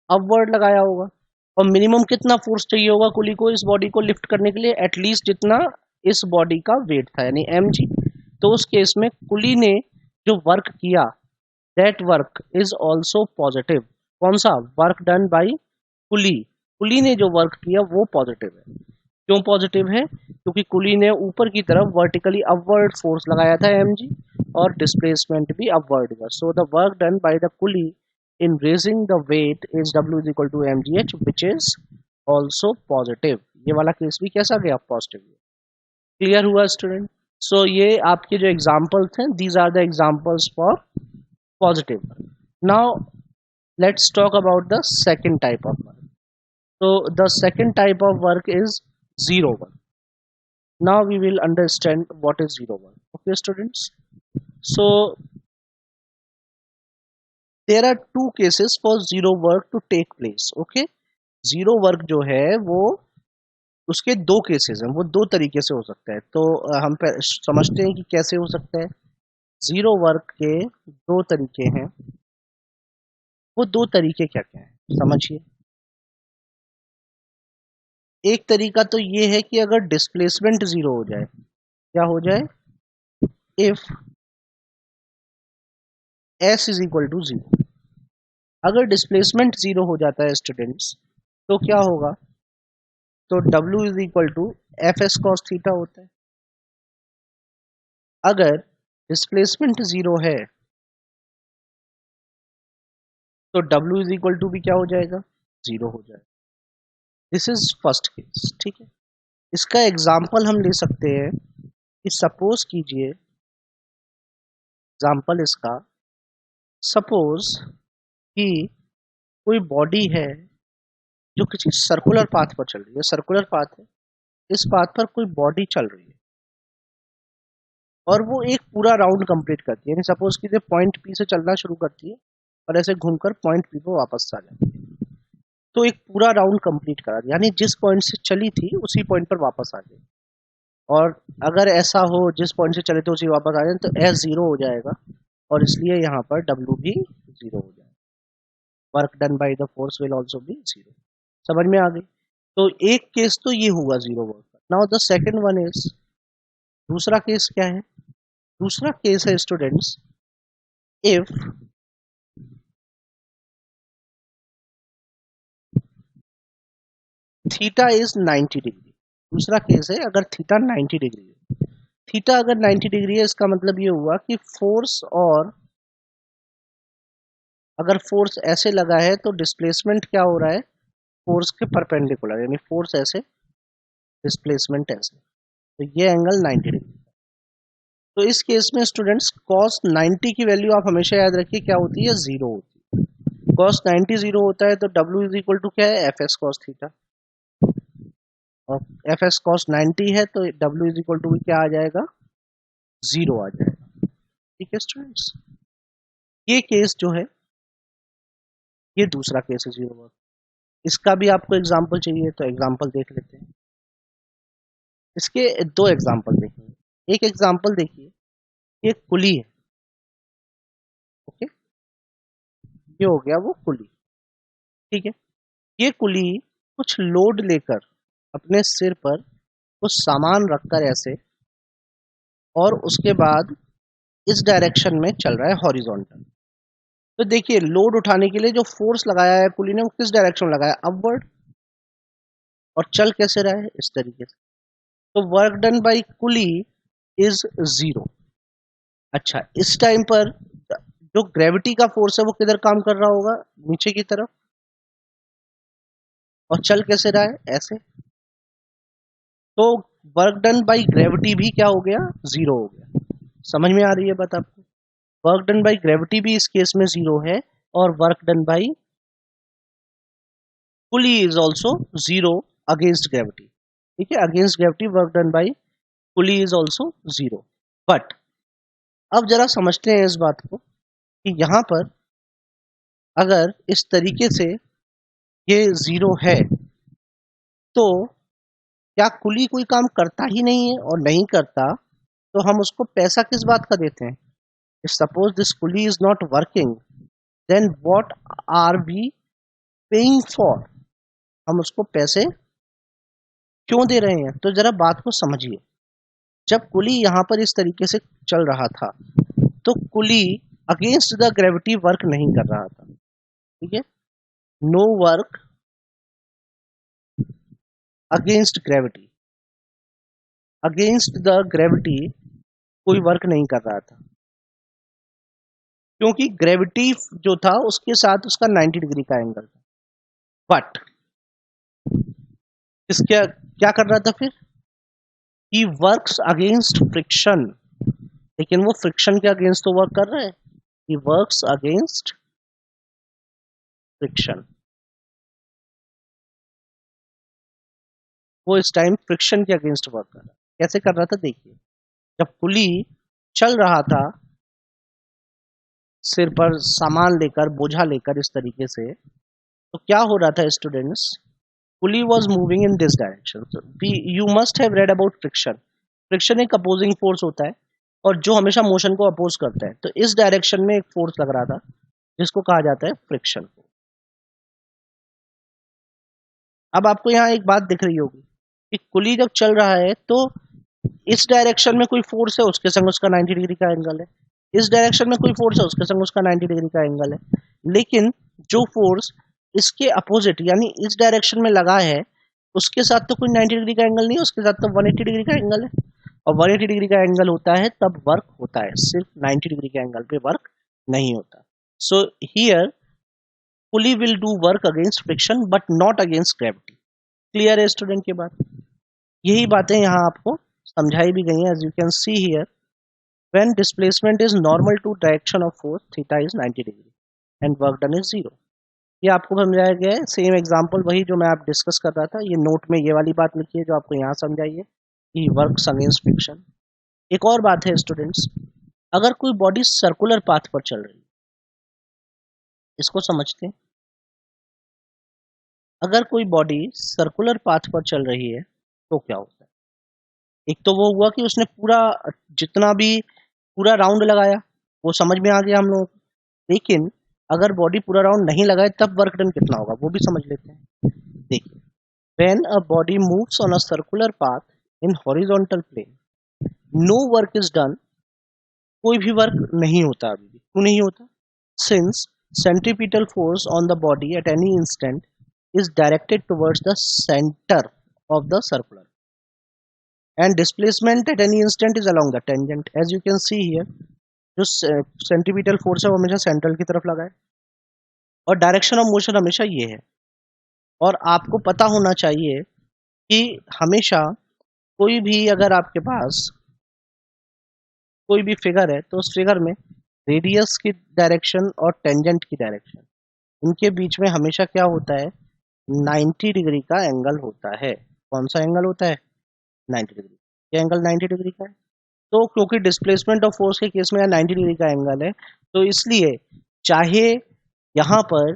अपवर्ड लगाया होगा, और मिनिमम कितना फोर्स चाहिए होगा कुली को इस बॉडी को लिफ्ट करने के लिए, एटलीस्ट जितना इस बॉडी का वेट था, यानी mg। तो उस केस में कुली ने जो वर्क किया, that work is also positive. कौन सा वर्क डन बाई कुली, कुली ने जो वर्क किया वो पॉजिटिव है। क्यों पॉजिटिव है? क्योंकि कुली ने ऊपर की तरफ वर्टिकली अपवर्ड फोर्स लगाया था mg, और डिस्प्लेसमेंट भी अपवर्ड हुआ। So the work done by the coolie in raising the weight is W is equal to mgh, which is also positive। ये वाला केस भी कैसा गया? पॉजिटिव। क्लियर हुआ स्टूडेंट? सो ये आपके जो एग्जाम्पल्स हैं, these are the examples for positive. Now let's talk about the second type of work. so the second type of work is zero work। now we will understand what is zero work। okay students, so there are two cases for zero work to take place। okay, zero work जो है वो उसके दो cases हैं, वो दो तरीके से हो सकता है। तो हम समझते हैं कि कैसे हो सकता है। जीरो वर्क के दो तरीके हैं। वो दो तरीके क्या क्या हैं समझिए। एक तरीका तो ये है कि अगर डिस्प्लेसमेंट जीरो हो जाए, क्या हो जाए? If s is equal to zero. अगर डिस्प्लेसमेंट जीरो हो जाता है स्टूडेंट्स, तो क्या होगा? तो w is equal to F S cos theta होता है। अगर डिस्प्लेसमेंट जीरो है तो w इज इक्वल टू भी क्या हो जाएगा? जीरो हो जाएगा। This is first case. ठीक है, इसका एग्जाम्पल हम ले सकते हैं कि सपोज कीजिए, एग्जाम्पल इसका, सपोज कि कोई बॉडी है जो किसी सर्कुलर पाथ पर चल रही है। सर्कुलर पाथ है, इस पाथ पर कोई बॉडी चल रही है और वो एक पूरा राउंड कंप्लीट करती है। यानी सपोज कीजिए पॉइंट पी से चलना शुरू करती है और ऐसे घूमकर पॉइंट पी पर वापस आ जाती है। तो एक पूरा राउंड कंप्लीट करा, यानी जिस पॉइंट से चली थी उसी पॉइंट पर वापस आ गई। और अगर ऐसा हो जिस पॉइंट से चले थे उसी वापस आ जाए तो एस जीरो हो जाएगा, और इसलिए यहाँ पर डब्ल्यू भी जीरो हो जाएगा। Work done by the force will also be zero. समझ में आ गई? तो एक केस तो ये हुआ जीरो वर्क का। Now the second one is, दूसरा केस क्या है? दूसरा केस है students, if theta is 90 degree. दूसरा केस है अगर थीटा 90 डिग्री है। थीटा अगर 90 डिग्री है, इसका मतलब ये हुआ कि फोर्स, और अगर फोर्स ऐसे लगा है तो डिस्प्लेसमेंट क्या हो रहा है? फोर्स के परपेंडिकुलर, यानी फोर्स ऐसे, डिस्प्लेसमेंट ऐसे। तो ये एंगल 90 डिग्री। तो इस केस में स्टूडेंट्स cos 90 की वैल्यू आप हमेशा याद रखिए क्या होती है? जीरो होती है। cos 90 जीरो होता है तो W इज इक्वल टू क्या है? F S cos theta. और एफ एस कॉस 90 है तो W इज इक्वल टू भी क्या आ जाएगा? जीरो आ जाएगा। ठीक है स्टूडेंट्स, ये केस जो है, ये दूसरा केस है जीरो वर्क। इसका भी आपको एग्जाम्पल चाहिए तो एग्जाम्पल देख लेते हैं। इसके दो एग्जाम्पल देखेंगे। एक एग्जाम्पल देखिए, एक कुली है। ओके, ये हो गया वो कुली। ठीक है, ये कुली कुछ लोड लेकर अपने सिर पर कुछ सामान रखकर ऐसे, और उसके बाद इस डायरेक्शन में चल रहा है हॉरिजॉन्टल। तो देखिए लोड उठाने के लिए जो फोर्स लगाया है कुली ने वो किस डायरेक्शन में लगाया? अपवर्ड। और चल कैसे रहा है? इस तरीके से। तो work done by coolie is zero. अच्छा, इस टाइम पर जो ग्रेविटी का फोर्स है वो किधर काम कर रहा होगा? नीचे की तरफ। और चल कैसे रहा है? ऐसे। तो वर्क डन बाई ग्रेविटी भी क्या हो गया? जीरो हो गया। समझ में आ रही है बात आपको? वर्क डन बाई ग्रेविटी भी इस केस में जीरो है, और work done by pulley is also zero against gravity. ठीक है, against gravity work done by pulley is also zero. But अब जरा समझते हैं इस बात को कि यहां पर अगर इस तरीके से ये जीरो है तो क्या कुली कोई काम करता ही नहीं है? और नहीं करता तो हम उसको पैसा किस बात का देते हैं? If suppose this coolie is not working, then what are we paying for? हम उसको पैसे क्यों दे रहे हैं? तो जरा बात को समझिए। जब कुली यहाँ पर इस तरीके से चल रहा था तो कुली अगेंस्ट द ग्रेविटी वर्क नहीं कर रहा था, ठीक है। No work against gravity, against the gravity कोई वर्क नहीं कर रहा था, क्योंकि ग्रेविटी जो था उसके साथ उसका 90 डिग्री का एंगल था। बट इसके क्या कर रहा था फिर? ही वर्क्स अगेंस्ट फ्रिक्शन, लेकिन वो फ्रिक्शन के अगेंस्ट तो वर्क कर रहा है। ही वर्क्स अगेंस्ट फ्रिक्शन, वो इस टाइम फ्रिक्शन के अगेंस्ट वर्क कर रहा है। कैसे कर रहा था देखिए, जब पुली चल रहा था सिर पर सामान लेकर, बोझा लेकर इस तरीके से, तो क्या हो रहा था students? Pulley was moving in this direction. You must have read about friction. Friction एक अपोजिंग फोर्स होता है और जो हमेशा मोशन को अपोज करता है। तो इस डायरेक्शन में एक फोर्स लग रहा था जिसको कहा जाता है फ्रिक्शन। अब आपको यहाँ एक बात दिख रही होगी कि कुली जब चल रहा है तो इस डायरेक्शन में कोई फोर्स है, उसके संग उसका 90 डिग्री का एंगल है। इस डायरेक्शन में कोई फोर्स है, उसके संग उसका 90 डिग्री का एंगल है। लेकिन जो फोर्स इसके अपोजिट यानी इस डायरेक्शन में लगा है उसके साथ तो कोई 90 डिग्री का एंगल नहीं है, उसके साथ तो 180 डिग्री का एंगल है। और 180 डिग्री का एंगल होता है तब वर्क होता है, सिर्फ 90 डिग्री के एंगल पे वर्क नहीं होता। So here pulley will do work against friction but not against gravity. Clear है स्टूडेंट की बात? यही बातें यहाँ आपको समझाई भी गई हैं। As you can see here, when displacement is normal to direction of force, theta is 90 degree and work done is 0। ये आपको समझाया गया है। सेम एग्जांपल वही जो मैं आप डिस्कस कर रहा था, ये नोट में ये वाली बात लिखी है जो आपको यहाँ समझाई है कि वर्क्स अगेंस्ट फ्रिक्शन। एक और बात है स्टूडेंट्स, अगर कोई बॉडी सर्कुलर पाथ पर चल रही है, इसको समझते हैं। अगर कोई बॉडी सर्कुलर पाथ पर चल रही है तो क्या होता है? एक तो वो हुआ कि उसने पूरा जितना भी पूरा राउंड लगाया, वो समझ में आ गया हम लोग। लेकिन अगर बॉडी पूरा राउंड नहीं लगाए तब वर्क डन कितना होगा वो भी समझ लेते हैं। देखिए, when a body moves on a circular path in horizontal plane, no work is done. कोई भी वर्क नहीं होता। अभी भी क्यों नहीं होता? Since centripetal force on the body at any instant is directed towards the center of the circular and displacement at any instant is along the tangent, as you can see here। जो centripetal force है वो हमेशा central की तरफ लगा है और direction of motion हमेशा ये है। और आपको पता होना चाहिए कि हमेशा कोई भी अगर आपके पास कोई भी फिगर है तो उस फिगर में रेडियस की डायरेक्शन और टेंजेंट की डायरेक्शन, इनके बीच में हमेशा क्या होता है? 90 डिग्री का एंगल होता है। कौन सा एंगल होता है? 90 डिग्री। ये एंगल 90 डिग्री का है। तो क्योंकि डिस्प्लेसमेंट ऑफ फोर्स के केस में 90 डिग्री का एंगल है, तो इसलिए चाहे यहाँ पर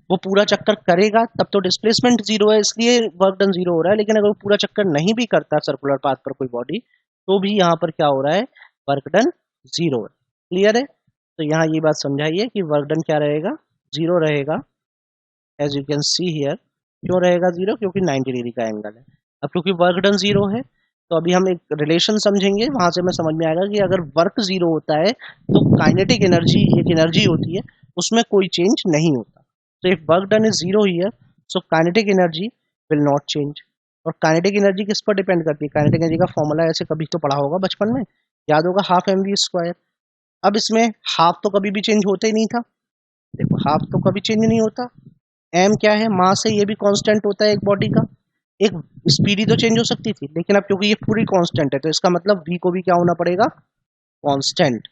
वो पूरा चक्कर करेगा तब तो डिस्प्लेसमेंट जीरो है, इसलिए वर्क डन जीरो हो रहा है। लेकिन अगर वो पूरा चक्कर नहीं भी करता सर्कुलर पाथ पर कोई बॉडी, तो भी यहाँ पर क्या हो रहा है? वर्क डन जीरो है। क्लियर है? तो यहाँ ये बात समझाइए कि वर्क डन क्या रहेगा? जीरो रहेगा। As you can see here, क्यों रहेगा जीरो? क्योंकि 90 डिग्री का एंगल है। अब क्योंकि वर्क डन जीरो है तो अभी हम एक रिलेशन समझेंगे, वहां से हमें समझ में आएगा कि अगर वर्क जीरो होता है तो काइनेटिक एनर्जी, एक एनर्जी होती है, उसमें कोई चेंज नहीं होता। तो if work done is zero here, so kinetic energy will not change. और काइनेटिक एनर्जी किस पर डिपेंड करती है? काइनेटिक एनर्जी का फॉर्मूला ऐसे कभी तो पढ़ा होगा बचपन में, याद होगा, हाफ एम वी स्क्वायर। अब इसमें हाफ तो कभी भी चेंज होता ही नहीं था। देखो, हाफ तो कभी चेंज नहीं होता। एम क्या है? मास है, ये भी कांस्टेंट होता है एक बॉडी का। एक स्पीड ही तो चेंज हो सकती थी, लेकिन अब क्योंकि ये पूरी कांस्टेंट है तो इसका मतलब v को भी क्या होना पड़ेगा? कांस्टेंट।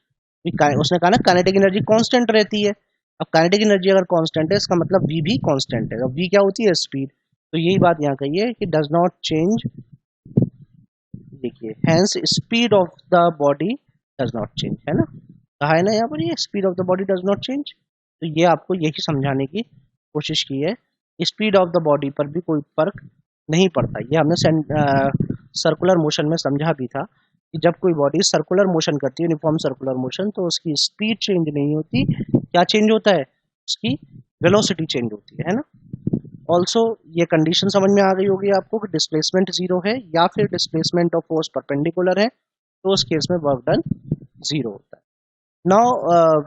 उसने कहा ना काइनेटिक एनर्जी कांस्टेंट रहती है। अब काइनेटिक एनर्जी अगर कांस्टेंट है इसका मतलब v भी कांस्टेंट है। अब v क्या होती है? स्पीड। तो यही बात यहाँ कही है कि डज नॉट चेंज। देखिए, hence speed of the body does not change, है ना? कहा है ना यहाँ पर, ये speed of the body does not change. तो ये आपको यही समझाने की कोशिश की है। स्पीड ऑफ द बॉडी पर भी कोई फर्क नहीं पड़ता। ये हमने सर्कुलर मोशन में समझा भी था कि जब कोई बॉडी सर्कुलर मोशन करती है, यूनिफॉर्म सर्कुलर मोशन, तो उसकी स्पीड चेंज नहीं होती। क्या चेंज होता है? उसकी वेलोसिटी चेंज होती है ना? ऑल्सो ये कंडीशन समझ में आ गई होगी आपको कि डिस्प्लेसमेंट जीरो है या फिर डिस्प्लेसमेंट ऑफ फोर्स परपेंडिकुलर है, तो उस केस में वर्क डन जीरो होता है. Now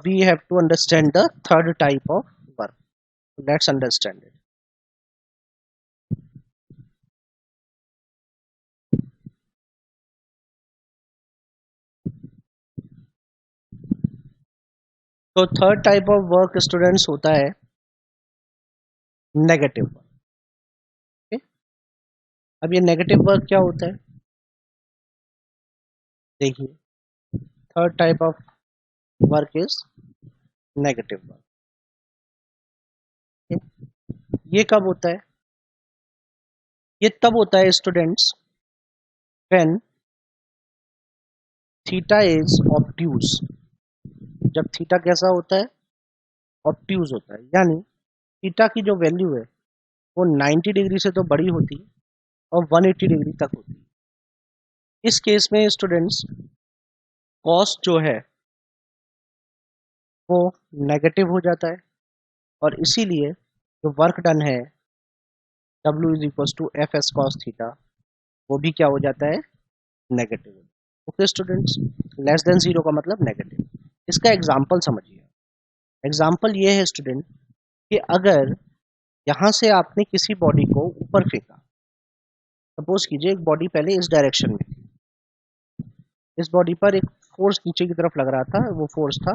we have to understand the third type of work. Let's understand it. तो third type of work students होता है नेगेटिव वर्क. अब ये नेगेटिव वर्क क्या होता है देखिए. Third type of work is negative work. ये कब होता है? ये तब होता है students when theta is obtuse. जब थीटा कैसा होता है? ऑब्ट्यूज होता है, यानी थीटा की जो वैल्यू है वो 90 डिग्री से तो बड़ी होती है और 180 डिग्री तक होती है. इस केस में स्टूडेंट्स कॉस जो है वो नेगेटिव हो जाता है और इसीलिए जो वर्क डन है W is equal to F S cos theta वो भी क्या हो जाता है? Negative. Okay students, less than zero का मतलब नेगेटिव. इसका एग्जाम्पल समझिए. एग्जाम्पल ये है स्टूडेंट कि अगर यहाँ से आपने किसी बॉडी को ऊपर फेंका, सपोज कीजिए एक बॉडी पहले इस डायरेक्शन में थी, इस बॉडी पर एक फोर्स नीचे की तरफ लग रहा था, वो फोर्स था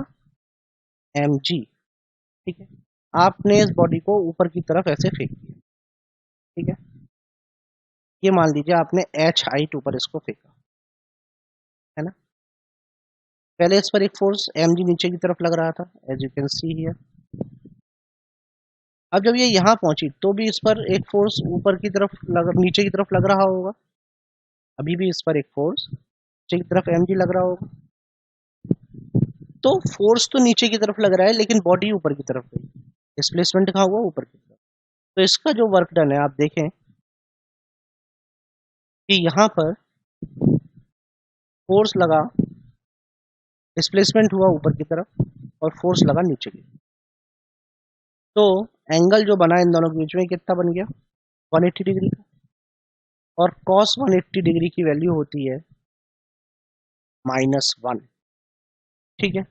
mg. ठीक है, आपने इस बॉडी को ऊपर की तरफ ऐसे फेंक दिया. ठीक है, ये मान लीजिए आपने h हाइट ऊपर इसको फेंका, है ना. पहले इस पर एक फोर्स mg नीचे की तरफ लग रहा था, as you can see here. अब जब ये यहाँ पहुंची तो भी इस पर एक फोर्स ऊपर की तरफ नीचे की तरफ लग रहा होगा. अभी भी इस पर एक फोर्स नीचे की तरफ mg लग रहा होगा. तो फोर्स तो नीचे की तरफ लग रहा है लेकिन बॉडी ऊपर की तरफ गई. डिस्प्लेसमेंट कहाँ हुआ? ऊपर की तरफ. तो इसका जो वर्क डन है आप देखें कि यहाँ पर फोर्स लगा, डिस्प्लेसमेंट हुआ ऊपर की तरफ और फोर्स लगा नीचे की. तो एंगल जो बना इन दोनों के बीच में कितना बन गया? 180 डिग्री का. और cos 180 डिग्री की वैल्यू होती है -1. ठीक है,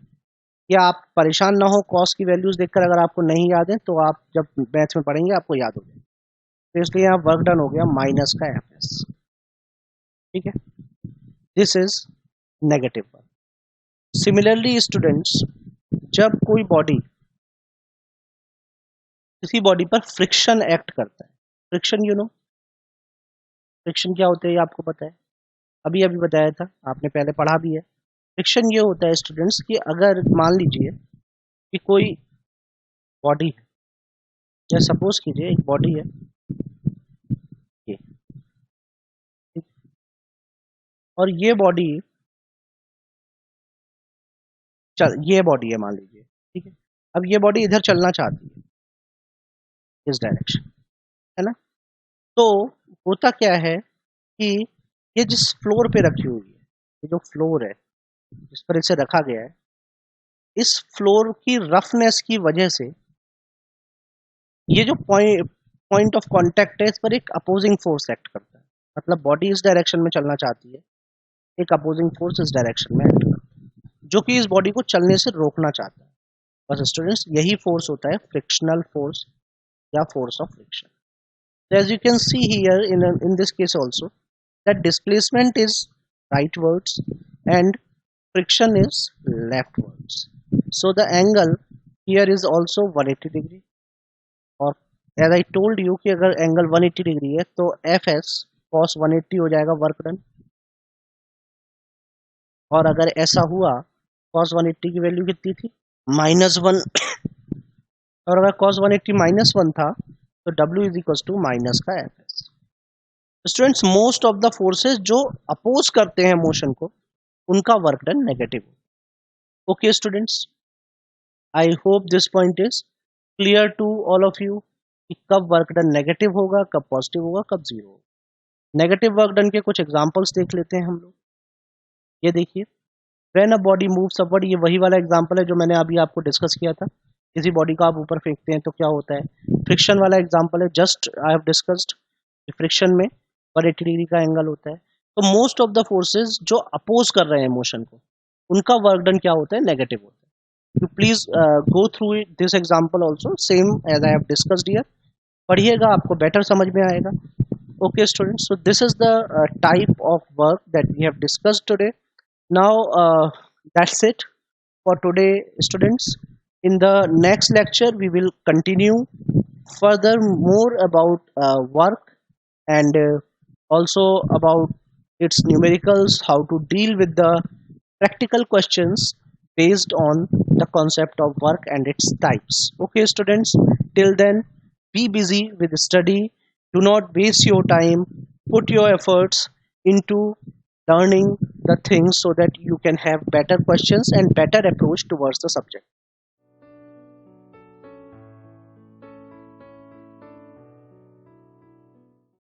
या आप परेशान ना हो cos की वैल्यूज देखकर, अगर आपको नहीं याद है तो आप जब मैथ्स में पढ़ेंगे आपको याद हो जाएगा. तो इसलिए यहाँ वर्क डन हो गया माइनस का एफ. ठीक है, this is negative work. Similarly students, जब कोई बॉडी किसी बॉडी पर फ्रिक्शन एक्ट करता है, फ्रिक्शन यू नो, फ्रिक्शन क्या होता है ये आपको पता है, अभी अभी बताया था, आपने पहले पढ़ा भी है. फ्रिक्शन ये होता है स्टूडेंट्स कि अगर मान लीजिए कि कोई बॉडी है, या सपोज कीजिए एक बॉडी है ये, ठीक? और ये बॉडी ये बॉडी है मान लीजिए. ठीक है, अब ये बॉडी इधर चलना चाहती है, इस डायरेक्शन, है ना. तो होता क्या है कि ये जिस फ्लोर पे रखी हुई है, ये जो फ्लोर है जिस पर इसे रखा गया है, इस फ्लोर की रफनेस की वजह से ये जो पॉइंट ऑफ कांटेक्ट है इस पर एक अपोजिंग फोर्स एक्ट करता है. मतलब बॉडी इस डायरेक्शन में चलना चाहती है, एक अपोजिंग फोर्स इस डायरेक्शन में एक्ट करता है जो कि इस बॉडी को चलने से रोकना चाहता है. बस स्टूडेंट्स, यही फोर्स होता है फ्रिक्शनल फोर्स या force of friction. As you can see here in this case also, that displacement is rightwards and friction is leftwards. So the angle here is also 180 degree. और as I told you कि अगर angle 180 degree है तो fs cos 180 हो जाएगा work done. और अगर ऐसा हुआ cos 180 की वैल्यू कितनी थी? -1. और अगर cos 180 -1 था तो W is equal to minus का F S. Students, most of the forces जो अपोज करते हैं मोशन को, उनका work done negative. Okay students, I hope this point is clear to all of you कि कब वर्क डन नेगेटिव होगा, कब पॉजिटिव होगा, कब जीरो होगा. नेगेटिव वर्क डन के कुछ एग्जांपल्स देख लेते हैं हम लोग. ये देखिए, when a body moves upward, ये वही वाला एग्जांपल है जो मैंने अभी आपको डिस्कस किया था किसी बॉडी का आप ऊपर फेंकते हैं तो क्या होता है, फ्रिक्शन वाला एग्जांपल है, just I have discussed. Friction में 180 डिग्री का एंगल होता है। तो मोस्ट ऑफ द फोर्सेस जो अपोज कर रहे हैं मोशन को, उनका वर्क डन क्या होता है, नेगेटिव होता है। You please go through this example also, same as I have discussed here. पढ़िएगा, आपको बेटर समझ में आएगा। Okay students, so this is the type of work that we have discussed today. Now that's it for today students. In the next lecture we will continue further more about work, and also about its numericals, how to deal with the practical questions based on the concept of work and its types. Okay students, till then be busy with study. Do not waste your time. Put your efforts into learning the things so that you can have better questions and better approach towards the subject.